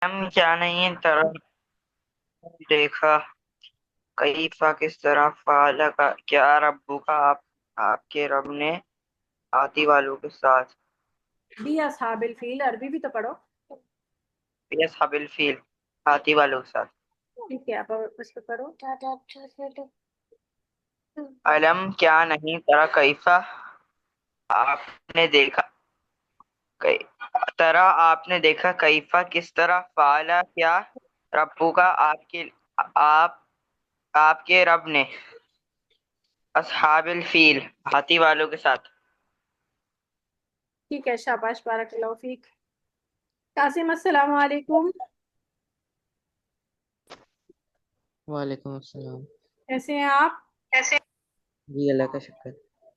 हम क्या नहीं तरह देखा कईफा किस तरह फाला का क्या रब्बू का आपके रब ने आती वालों के साथ। बी असहाबिल फील अरबी भी तो पढ़ो। यस हबिल फील आती वालों के साथ। ठीक है, अब उस पे पढ़ो। अलम क्या नहीं तरह कईफा आपने देखा कई तरह आपने देखा कईफा किस तरह फाला क्या रब्बू का आप आपके रब ने असहाबिल फील हाथी वालों के साथ। ठीक है, शाबाश, बारकल्लाहु फीक। कासिम, अस्सलाम वालेकुम। वालेकुम अस्सलाम। कैसे हैं आप? कैसे? जी अल्लाह का शुक्र।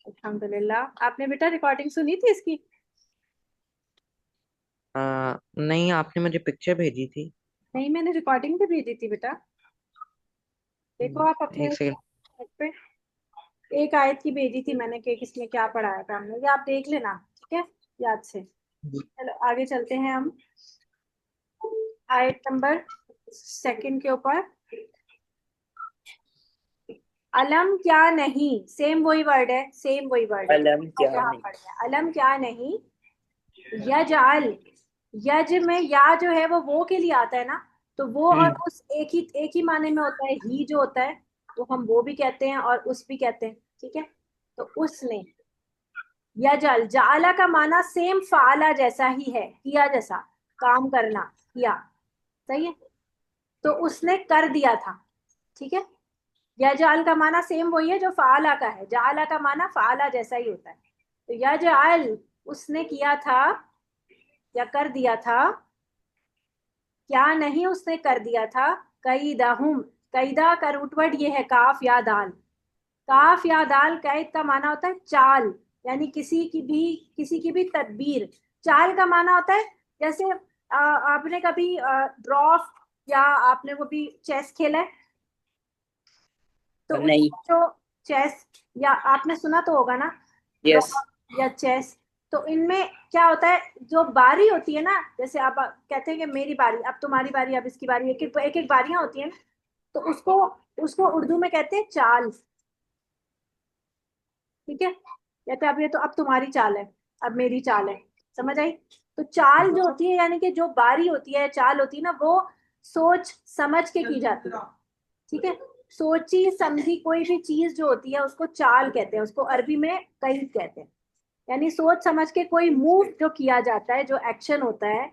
अल्हम्दुलिल्लाह। आपने बेटा रिकॉर्डिंग सुनी थी इसकी? नहीं, आपने मुझे पिक्चर भेजी थी। नहीं, मैंने रिकॉर्डिंग भी भेजी थी बेटा। देखो आप अपने एक सेकंड। नेट पे। एक आयत की भेजी थी मैंने कि किसने क्या पढ़ाया था हमने, ये आप देख लेना, ठीक है, याद से। चलो आगे चलते हैं हम। आयत नंबर सेकंड के ऊपर। अलम क्या नहीं, सेम वही वर्ड है, सेम वही वर्ड है अलम और क्या यहाँ नहीं पढ़ है। अलम क्या नहीं, यजअल, यज में या जो है वो के लिए आता है ना, तो वो और हम्म उस एक ही माने में होता है। ही जो होता है तो हम वो भी कहते हैं और उस भी कहते हैं, ठीक है। तो उसने, यजअल, जाला का माना सेम फाला जैसा ही है, किया जैसा, काम करना, किया, सही है। तो उसने कर दिया था, ठीक है। यजअल का माना सेम वही है जो फाला का है, जाला का माना फाला जैसा ही होता है। तो यजअल, उसने किया था या कर दिया था, क्या नहीं उसने कर दिया था, कैदहुम, कैदा का रूटवर्ड ये है काफ या दाल। काफ या दाल, कैद का माना होता है चाल, यानी किसी की भी तदबीर। चाल का माना होता है जैसे आपने कभी ड्रॉफ्ट या आपने वो भी चेस खेला है, तो नहीं। उसमें जो चेस, या आपने सुना तो होगा ना, यस। ड्रॉफ्ट या चेस, तो इनमें क्या होता है, जो बारी होती है ना, जैसे आप कहते हैं कि मेरी बारी, अब तुम्हारी बारी, अब इसकी बारी, एक एक बारियां होती हैं ना, तो उसको उसको उर्दू में कहते हैं चाल, ठीक है। कहते हैं अब ये तो, अब तुम्हारी चाल है, अब मेरी चाल है, समझ आई। तो चाल जो होती है, यानी कि जो बारी होती है, चाल होती है ना, वो सोच समझ के की जाती है, ठीक है। सोची समझी कोई भी चीज जो होती है उसको चाल कहते हैं, उसको अरबी में कई कहते हैं। यानी सोच समझ के कोई मूव जो किया जाता है, जो एक्शन होता है,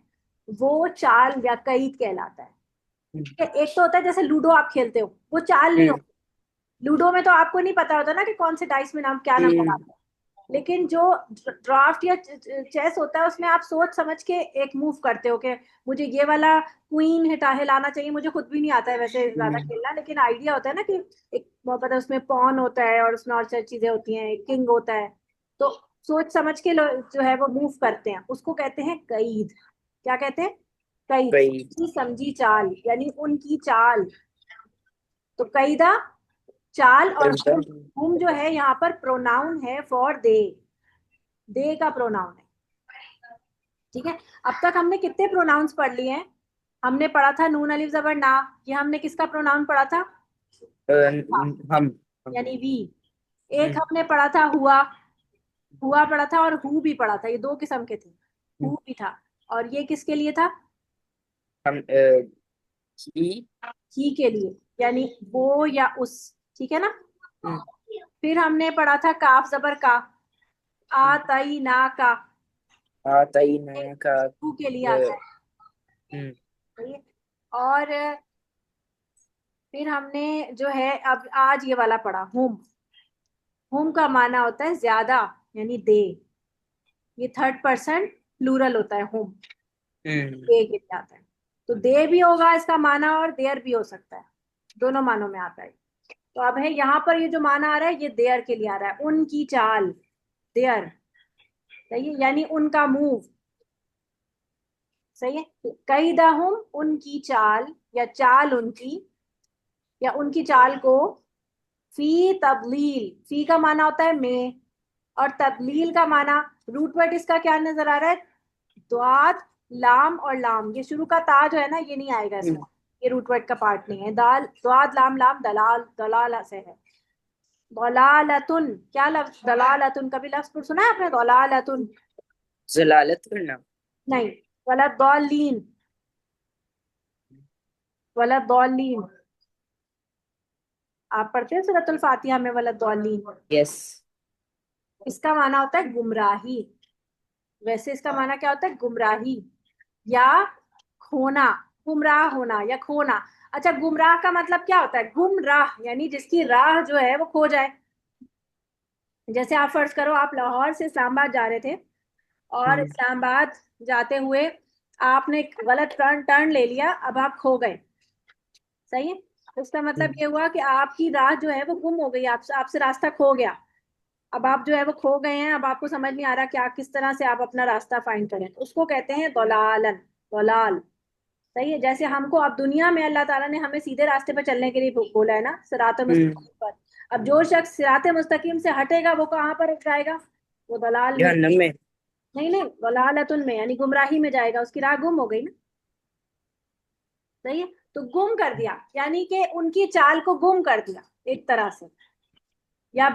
वो चाल या कईद कहलाता है। ठीक है? एक तो होता है जैसे लूडो आप खेलते हो, वो चाल नहीं हम्म होती। लूडो में तो आपको नहीं पता होता ना कि कौन से डाइस में नाम क्या नंबर हम्म आता है। लेकिन जो ड्राफ्ट या चेस होता है, उसमें आप सोच समझ के एक मूव करते हो कि मुझे ये वाला क्वीन हिटा हिलाना चाहिए। मुझे खुद भी नहीं आता है वैसे ज्यादा हम्म खेलना, लेकिन आइडिया होता है ना कि एक वो पता है, उसमें पॉन होता है और उसमें और सारी चीजें होती हैं, किंग होता है। तो सोच समझ के जो है वो मूव करते हैं, उसको कहते हैं कईद। क्या कहते हैं? कईद, वही। सोची समझी चाल, यानी उनकी चाल। तो कईदा, चाल, और एकदम। हुम जो है यहाँ पर प्रोनाउन है फॉर दे का प्रोनाउन है, ठीक है। अब तक हमने कितने प्रोनाउंस पढ़ लिए हैं? हमने पढ़ा था नून अलिफ जबर ना, ये हमने किसका प्रोनाउन पढ़ा था? हम। यानी वी। एक हम्म, हमने पढ़ा था हुआ, हुआ पढ़ा था, और हु भी पढ़ा था, ये दो किस्म के थे। हु भी था, और ये किसके लिए था? हम ही। ही के लिए, यानी वो या उस, ठीक है ना। हम्म, फिर हमने पढ़ा था काफ जबर का, आ तई ना का, आता ही ना का। हु के लिए आता अ, है, हम्म सही है। और फिर हमने जो है अब आज ये वाला पढ़ा हुम। हुम का माना होता है ज्यादा, यानी दे। ये थर्ड पर्सन प्लूरल होता है हुम, हम्म दे के लिए आता है। तो दे भी होगा इसका माना, और देयर भी हो सकता है, दोनों मानों में आता है। तो अब है यहाँ पर ये जो माना आ रहा है, ये देयर के लिए आ रहा है, उनकी चाल, देयर, सही है, यानी उनका मूव, सही है। कई दहुम, उनकी चाल, या चाल उनकी, या उनकी चाल को, फी तबलील, फी का माना होता है में, और तबलील का माना, रूट वर्ड इसका क्या नजर आ रहा है? द्वात लाम और लाम, ये शुरू का ता जो है ना ये नहीं आएगा इसमें, ये रूट वर्ड का पार्ट नहीं है। दाल द्वाद लाम लाम दलाल, दलाल से है। दलालतुन, क्या लफ्ज दलालतुन, कभी लफ्ज पर सुना है आपने दलालतुन? जलालत करना। नहीं। वला दौलीन, वला दौलीन, आप पढ़ते हैं सूरतुल फातिहा में वला दौलीन? यस। इसका माना होता है गुमराही। वैसे इसका माना क्या होता है? गुमराही या खोना, गुमराह होना या खोना। अच्छा, गुमराह का मतलब क्या होता है? गुमराह यानी जिसकी राह जो है वो खो जाए। जैसे आप फर्ज करो आप लाहौर से इस्लामाबाद जा रहे थे, और इस्लामाबाद जाते हुए आपने एक गलत टर्न टर्न ले लिया, अब आप खो गए। सही है? तो इसका मतलब ये हुआ कि आपकी राह जो है वो गुम हो गई, आपसे आपसे रास्ता खो गया। अब आप जो है वो खो गए हैं, अब आपको समझ नहीं आ रहा क्या किस तरह से आप अपना रास्ता फाइंड करें, तो उसको कहते हैं दलालन, दलाल। सही है? जैसे हमको अब दुनिया में अल्लाह ताला ने हमें सीधे रास्ते पर चलने के लिए बोला है ना, सिरात मुस्तकीम पर। अब जो शख्स सिरात मुस्तकीम से हटेगा वो कहाँ पर जाएगा? वो दलाल में। जहन्नम में। नहीं नहीं, दलालतुन में यानी गुमराही में जाएगा, उसकी राह गुम हो गई ना। सही है? तो गुम कर दिया यानी कि उनकी चाल को गुम कर दिया एक तरह से। या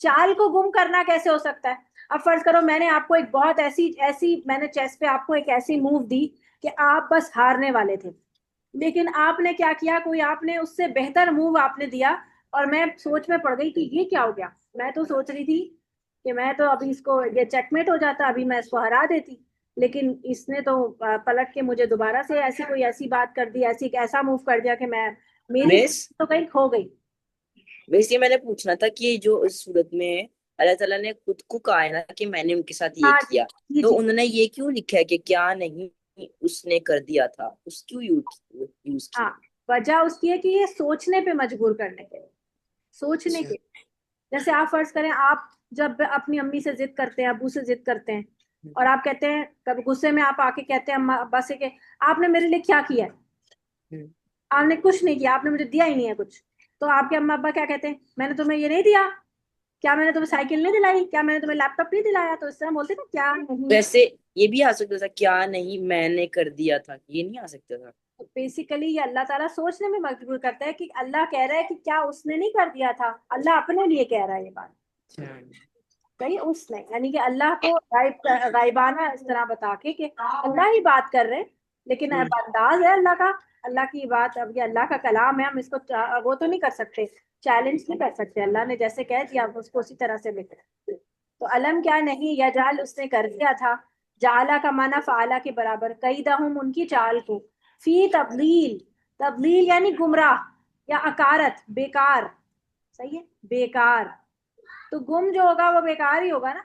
चाल को गुम करना कैसे हो सकता है? अब फर्ज करो मैंने आपको एक बहुत ऐसी ऐसी मैंने चेस पे आपको एक ऐसी मूव दी कि आप बस हारने वाले थे, लेकिन आपने क्या किया, कोई आपने उससे बेहतर मूव आपने दिया, और मैं सोच में पड़ गई कि ये क्या हो गया। मैं तो सोच रही थी कि मैं तो अभी इसको, ये चेकमेट हो जाता, अभी मैं इसको हरा देती, लेकिन इसने तो पलट के मुझे दोबारा से ऐसी कोई ऐसी बात कर दी, ऐसी ऐसा मूव कर दिया कि मैं, मेरी मिस, तो कहीं खो गई। वैसे मैंने पूछना था कि जो इस सूरत में अल्लाह ताला ने खुद को कहा है ना कि मैंने उनके साथ ये हाँ जी किया, जी तो जी। उन्होंने ये क्यों लिखा है कि क्या नहीं उसने कर दिया था, उस क्यों यूज हाँ, किया? वजह उसकी है कि ये सोचने पे मजबूर करने के लिए, सोचने अच्छा। के। जैसे आप फर्ज करें, आप जब अपनी अम्मी से जिद करते हैं, अबू से जिद करते हैं, और आप कहते हैं, कभी गुस्से में आप आके कहते हैं अम्मा अब्बा से कि आपने मेरे लिए क्या किया है? हम्म। आपने कुछ नहीं किया, आपने मुझे दिया ही नहीं है कुछ। तो आपके अम्मा अब्बा क्या कहते हैं? मैंने तुम्हें ये नहीं दिया? क्या मैंने तुम्हें साइकिल नहीं दिलाई? क्या मैंने तुम्हें लैपटॉप नहीं दिलाया? तो इस तरह बोलते ना, क्या नहीं। वैसे ये भी आ सकता था, क्या नहीं मैंने कर दिया था, ये नहीं आ सकता था? तो बेसिकली ये अल्लाह ताला सोचने में मजबूर करता है कि अल्लाह कह रहा है कि क्या उसने नहीं कर दिया था, अल्लाह अपने लिए कह रहा है ये बात। अच्छा। सही, उसने यानी कि अल्लाह को गायबाना इस तरह बता के कि अल्लाह ही बात कर रहे हैं, लेकिन अब अंदाज है अल्लाह का। अल्लाह की बात, अब ये अल्लाह का कलाम है, हम इसको वो तो नहीं कर सकते, चैलेंज नहीं कर सकते। अल्लाह ने जैसे कह दिया हम उसको उसी तरह से लिख। तो अलम क्या नहीं, या जाल उसने कर दिया था। जाला का माना फाला के बराबर, कई दहुम उनकी चाल को, फी तबलील, तबलील यानी गुमराह या अकारत, बेकार। सही है? बेकार। तो गुम जो होगा वो बेकार ही होगा ना।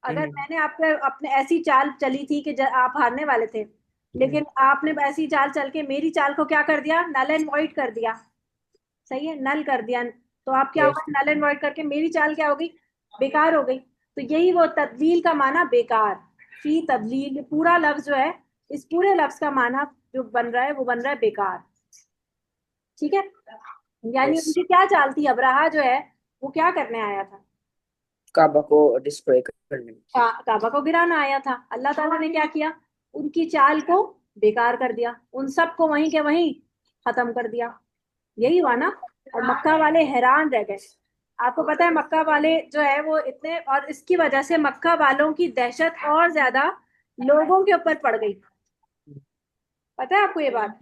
अगर हम्म। मैंने आपके अपने ऐसी चाल चली थी कि आप हारने वाले थे, लेकिन आपने ऐसी चाल चल के मेरी चाल को क्या कर दिया? नल एंड वॉइड कर दिया। सही है? नल कर दिया। तो आप क्या यस। होगा, नल एंड वॉइड करके मेरी चाल क्या हो गई? बेकार हो गई। तो यही वो तब्दील का माना बेकार। फी तब्दील पूरा लफ्ज जो है, इस पूरे लफ्ज का माना जो बन रहा है वो बन रहा है बेकार। ठीक है? यानी यस। उनकी क्या चाल थी? अब्राहा जो है वो क्या करने आया था? काबा को डिस्ट्रॉय करने में। काबा को गिराना आया था। अल्लाह ताला ने क्या किया? उनकी चाल को बेकार कर दिया, उन सबको वहीं के वहीं खत्म कर दिया। यही हुआ ना। और मक्का वाले हैरान रह गए। आपको पता है मक्का वाले जो है वो इतने, और इसकी वजह से मक्का वालों की दहशत और ज्यादा लोगों के ऊपर पड़ गई। पता है आपको ये बात?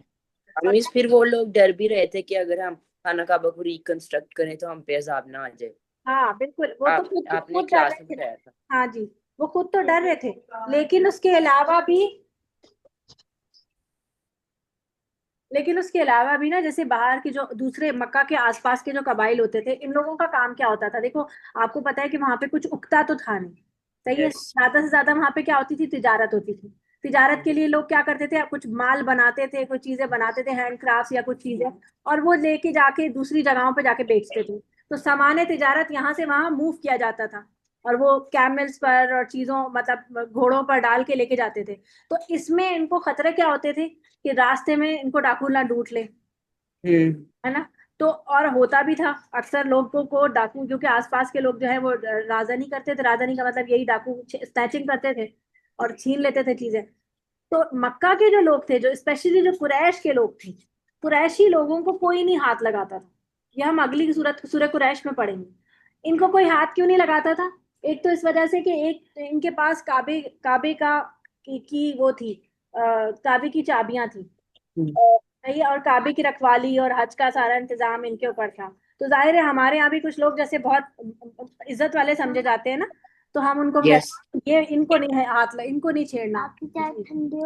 और मीन्स फिर वो लोग डर भी रहे थे कि अगर हम खाना काबा को रिकंस्ट्रक्ट करें तो हम पे अजाब ना आ जाए। हाँ बिल्कुल, वो तो खुद आपने खुद डर क्लास में रहे थे। बताया था। हाँ जी, वो खुद तो डर रहे थे, लेकिन उसके अलावा भी, लेकिन उसके अलावा भी ना, जैसे बाहर के जो दूसरे मक्का के आसपास के जो कबाइल होते थे, इन लोगों का काम क्या होता था? देखो, आपको पता है कि वहां पे कुछ उगता तो था नहीं। सही है? यस। ज्यादा से ज्यादा वहां पे क्या होती थी? तिजारत होती थी। तिजारत के लिए लोग क्या करते थे? कुछ माल बनाते थे, कुछ चीजें बनाते थे, हैंडक्राफ्ट या कुछ चीजें, और वो लेके जाके दूसरी जगहों पे जाके बेचते थे। तो सामान तिजारत यहाँ से वहां मूव किया जाता था, और वो कैमल्स पर और चीजों, मतलब घोड़ों पर डाल के लेके जाते थे। तो इसमें इनको खतरे क्या होते थे? कि रास्ते में इनको डाकू ना लूट ले। हम्म। है ना? तो और होता भी था, अक्सर लोगों को डाकू, क्योंकि आसपास के लोग जो है वो राजनी करते थे। राजनी का मतलब यही, डाकू स्नैचिंग करते थे और छीन लेते थे चीजें। तो मक्का के जो लोग थे, जो स्पेशली जो कुरैश के लोग थे, कुरैशी लोगों को कोई नहीं हाथ लगाता था। ये हम अगली सूरत सूरह कुरैश में पढ़ेंगे। इनको कोई हाथ क्यों नहीं लगाता था? एक तो इस वजह से कि एक इनके पास काबे काबे का की वो थी, काबे की चाबियां थी, सही है, और काबे की रखवाली और हज का सारा इंतजाम इनके ऊपर था। तो जाहिर है हमारे यहाँ भी कुछ लोग जैसे बहुत इज्जत वाले समझे जाते हैं ना, तो हम उनको यस। कहते हैं ये इनको नहीं है हाथ इनको नहीं छेड़ना।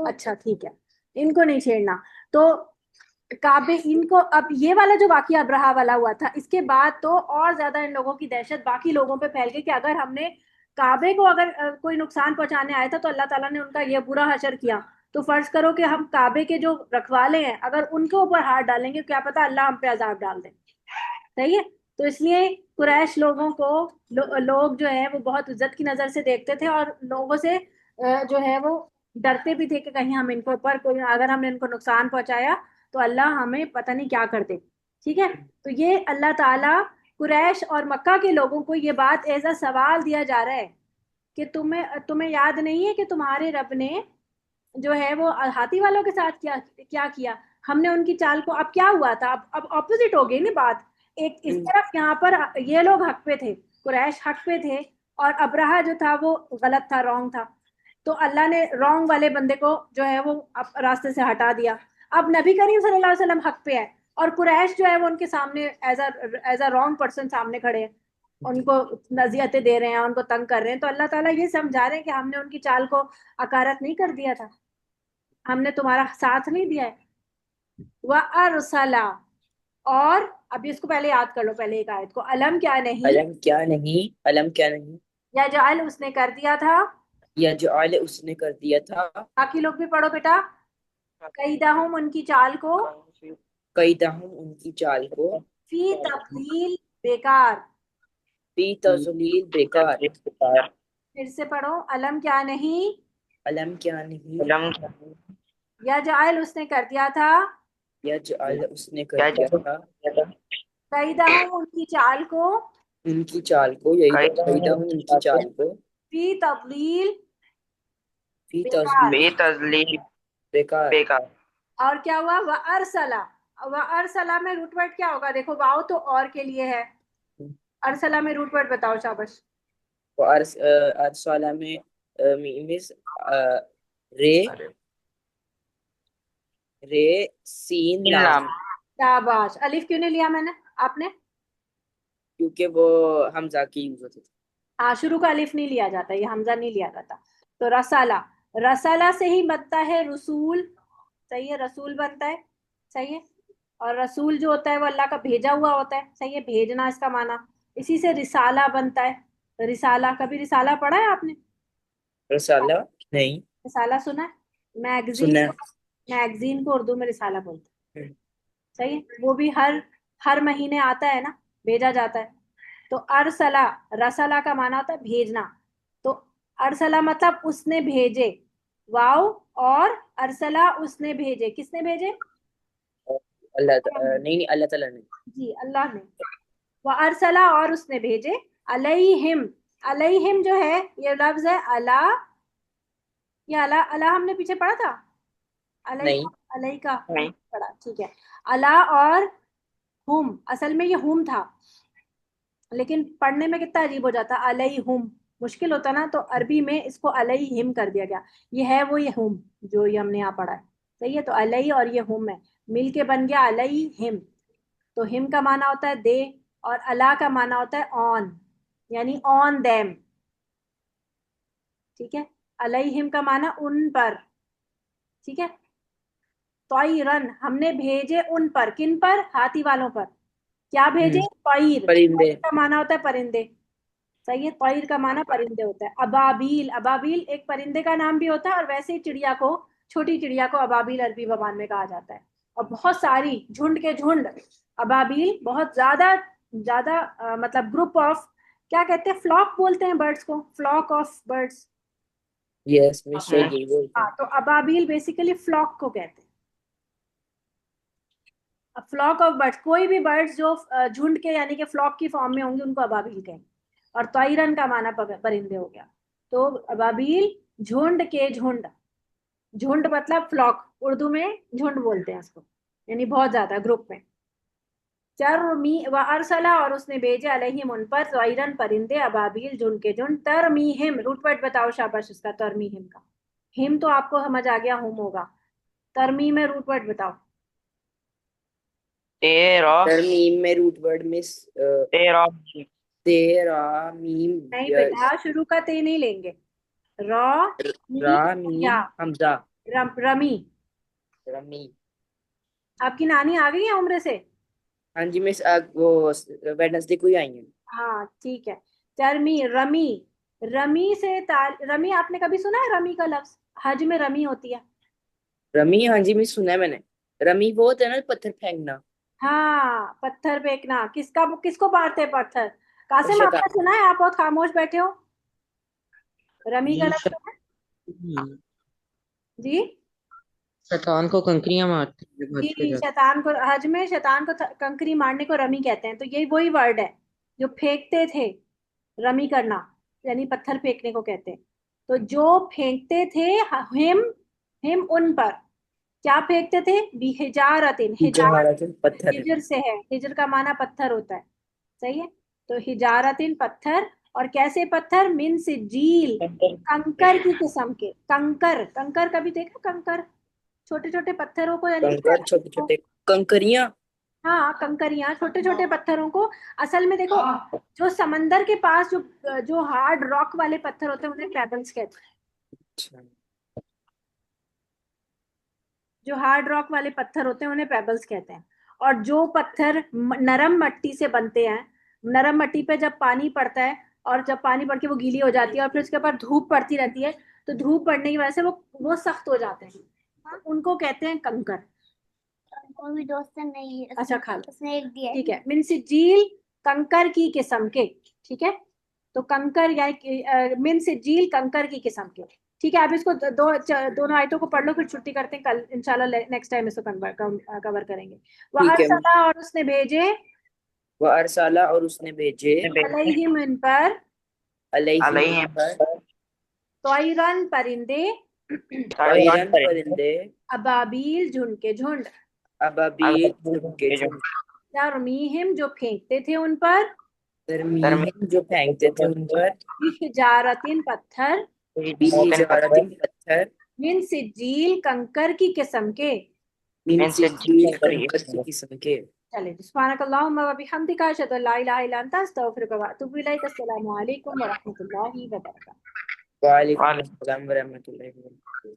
अच्छा ठीक है, इनको नहीं छेड़ना। तो काबे इनको, अब ये वाला जो वाकया अब्रहा वाला हुआ था, इसके बाद तो और ज्यादा इन लोगों की दहशत बाकी लोगों पे फैल गई कि अगर हमने काबे को अगर कोई नुकसान पहुंचाने आया था तो अल्लाह ताला ने उनका ये बुरा हशर किया, तो फर्ज करो कि हम काबे के जो रखवाले हैं अगर उनके ऊपर हाथ डालेंगे, क्या पता अल्लाह हम पे अजाब डाल दे। सही है। तो इसलिए कुरैश लोगों को लोग जो है वो बहुत इज्जत की नजर से देखते थे, और लोगों से जो है वो डरते भी थे कि कहीं हम इनको ऊपर कोई, अगर हमने इनको नुकसान पहुंचाया तो अल्लाह हमें पता नहीं क्या कर दे। ठीक है। तो ये अल्लाह ताला कुरैश और मक्का के लोगों को ये बात एज अ सवाल दिया जा रहा है कि तुम्हें तुम्हें याद नहीं है कि तुम्हारे रब ने जो है वो हाथी वालों के साथ क्या क्या किया? हमने उनकी चाल को, अब क्या हुआ था, अब ऑपोजिट हो गई ना बात। एक इस तरफ यहाँ पर ये लोग हक पे थे, कुरैश हक पे थे, और अब्रहा जो था वो गलत था, रॉन्ग था। तो अल्लाह ने रॉन्ग वाले बंदे को जो है वो रास्ते से हटा दिया। अब नबी करीम सल्लल्लाहु अलैहि वसल्लम हक पे है, और कुरैश जो है वो उनके सामने एज अ रॉन्ग पर्सन सामने खड़े हैं, उनको नसीहतें दे रहे हैं, उनको तंग कर रहे हैं। तो अल्लाह ताला ये समझा रहे हैं कि हमने उनकी चाल को अकारत नहीं कर दिया था, हमने तुम्हारा साथ नहीं दिया है। व अरसला, और अभी इसको पहले याद कर लो, पहले एक आयत को, अलम क्या नहीं, अलम क्या नहीं, अलम क्या नहीं, या जाल उसने कर दिया था। या जो उसने कर दिया था, बाकी लोग भी पढ़ो बेटा। कैदहुम उनकी चाल को, कई दहम उनकी चाल को, फी तब्दील बेकार। फी तजलील बेकार। फिर से पढ़ो, अलम क्या नहीं, अलम क्या नहीं, या जाल उसने कर दिया था, या जो उसने कर दिया था, कैदहुम उनकी चाल को, उनकी चाल को, यही कई दहम उनकी चाल को, फी तब्दील फी बेकार। तजलील बेतजलील बेकार। बेकार। और क्या हुआ? व अरसला, व अरसला में रूट वर्ड क्या होगा? देखो वाव तो और के लिए है, अरसला में रूट वर्ड बताओ शाबाश। वो अरसाला में मीमिस रे, रे सीन इन लाम, लाम। शाबाश। अलिफ क्यों नहीं लिया मैंने, आपने? क्योंकि वो हमजा की यूज होती थी। हाँ, शुरू का अलिफ नहीं लिया जाता, ये हमजा नहीं लिया जाता। तो रसाला, रसाला से ही बनता है रसूल, सही है, रसूल बनता है, सही है। और रसूल जो होता है वो अल्लाह का भेजा हुआ होता है, सही है, भेजना इसका माना। इसी से रिसाला बनता है। रिसाला, कभी रिसाला पढ़ा है आपने? रसाला नहीं रिसाला सुना है? मैगजीन सुना को, मैगजीन को उर्दू में रिसाला बोलते है। हैं, सही है। वो भी हर हर महीने आता है ना, भेजा जाता है। तो अरसला, रसला का माना होता है भेजना। तो अरसला मतलब उसने भेजे, वाव, और अरसला उसने भेजे, किसने भेजे? नहीं नहीं, अल्लाह ताला ने। जी, अल्लाह ने। वह अरसला, और उसने भेजे, अलैहिम, अलैहिम जो है ये लफ्ज है अला, ये अला, अला हमने पीछे पढ़ा था, अलई नहीं का, अलई का नहीं। पढ़ा, ठीक है। अला और हुम, असल में ये हुम था, लेकिन पढ़ने में कितना अजीब हो जाता, अलैहुम मुश्किल होता ना, तो अरबी में इसको अलैहिम कर दिया गया। ये है वो ये हुम जो ये हमने यहाँ पढ़ा है, सही है। तो अलई और ये हुम है, मिल के बन गया अलैहिम। तो हिम का माना होता है दे, और अला का माना होता है ऑन, यानी ऑन देम, ठीक है। अलैहिम का माना उन पर, ठीक है। तॉयरन, हमने भेजे उन पर, किन पर? हाथी वालों पर। क्या भेजे? तॉयर, परिंदे। तॉयर का माना होता है परिंदे, सही है। तॉयर का माना परिंदे होता है। अबाबील, अबाबील एक परिंदे का नाम भी होता है, और वैसे ही चिड़िया को, छोटी चिड़िया को अबाबील अरबी जबान में कहा जाता है। और बहुत सारी, झुंड के झुंड अबाबील, बहुत ज्यादा ज्यादा मतलब ग्रुप ऑफ, क्या कहते हैं, फ्लॉक बोलते हैं बर्ड्स को, flock of birds. Yes mister, यही बोलते हाँ, हैं। तो अबाबील बेसिकली फ्लॉक को कहते हैं। अब फ्लॉक ऑफ बर्ड्स, कोई भी बर्ड्स जो झुंड के यानी कि फ्लॉक की फॉर्म में होंगे उनको अबाबील कहेंगे। और तॉयरन का माना परिंदे हो गया। तो अबाबील झुंड के झुंड, झुंड मतलब फ्लॉक, उर्दू में झुंड बोलते हैं उसको, यानी बहुत ज्यादा ग्रुप में। तरमी व अरसला, और उसने भेजे अलैहिम उन पर, ज़ैरन परिंदे, अबाबील झुंड के झुंड, तरमीहिम, रूट वर्ड बताओ शाबाश उसका, तरमीहिम का। हिम तो आपको समझ आ गया, हुम होगा। तरमी में रूट वर्ड बताओ। तेरा तरमीम में रूट वर्ड में तेरा तेरा मीम नहीं बेटा, शुरू का ते नहीं लेंगे। रॉ, रा मीम, या, मीम हमजा रमी। रमी। आपकी नानी आ गई है उम्र से? हाँ जी मिस, वो वेडनेसडे को ही आई है। हाँ ठीक है। तरमी, रमी, रमी से रमी आपने कभी सुना है? रमी का लफ्ज हज में रमी होती है। रमी, हाँ जी मिस, सुना है मैंने। रमी वो होता है ना पत्थर फेंकना। हाँ, पत्थर फेंकना। किसका, किसको मारते हैं पत्थर? कासिम आपने शैतान। सुना है? आप बहुत खामोश बैठे हो। रमी का जी लफ्ज है जी। शैतान को कंकरियां मारते हैं जब हज पे जी, जाते शैतान को हज में, शैतान को कंकरी मारने को रमी कहते हैं। तो यही वही वर्ड है जो फेंकते थे। रमी करना यानी पत्थर फेंकने को कहते हैं। तो जो फेंकते थे, हिम, हिम उन पर, क्या फेंकते थे? बिहिजारतिन, हैं जो हिजार, हमारा जो पत्थर है। हिजर से है, हिजर का माना पत्थर होता है। सही है। तो हिजारतिन पत्थर, और कैसे पत्थर? मिन सिजील, कंकर की किस्म के। कंकर, कंकर कभी देखा? कंकर छोटे छोटे पत्थरों को, यानी कंकर छोटे छोटे कंकरियां। हाँ, कंकरियां, छोटे छोटे पत्थरों को। असल में देखो, जो समंदर के पास जो जो हार्ड रॉक वाले पत्थर होते हैं उन्हें पेबल्स कहते हैं। अच्छा। जो हार्ड रॉक वाले पत्थर होते हैं उन्हें पेबल्स कहते हैं। और जो पत्थर नरम मिट्टी से बनते हैं, नरम मिट्टी पे जब पानी पड़ता है, और जब पानी पड़ के वो गीली हो जाती है, और फिर उसके ऊपर धूप पड़ती रहती है, तो धूप पड़ने की वजह से वो सख्त हो जाते हैं, उनको कहते हैं कंकर। वो भी दोस्त नहीं है, अच्छा खा लो, उसने एक दिया है। ठीक है। मिन सिजील, कंकर की किस्म के। ठीक है। तो कंकर या मिन सिजील, कंकर की किस्म के। ठीक है, आप इसको दोनों आयतों को पढ़ लो, फिर छुट्टी करते हैं। कल इंशाल्लाह नेक्स्ट टाइम इसको कवर करेंगे। वह ठीक है। अरसला, और उसने भेजे, वह अरसाला, और उसने भेजे अलैहिम इन पर, अलैहिम अलैहिम पर तौइरन परिंदे, तैरान तैरन परिंदे परिंदे, अबाबील झुंड के झुंड, अबाबील झुमके जो झुमके, तरमीहिम जो फेंकते थे उन पर, दरमियान तरमीम जो फेंकते थे उन पर, बिहिजारतिन पत्थर, बिहिजारतिन पत्थर, मिन सिजील कंकर की किस्म के। मिन में से सिजील जीवन कंकर की किस्म के। चले, सुब्हानकल्लाहुम्मा व बिहम्दिका, अशहदु अल्ला इलाहा इल्ला अन्ता, अस्तगफिरुका व अतूबु इलैक। अस्सलामु अलैकुम व रहमतुल्लाहि व बरकातुहू। वालेकुम अस्सलाम व रहमतुल्लाहि व बरकातुहू।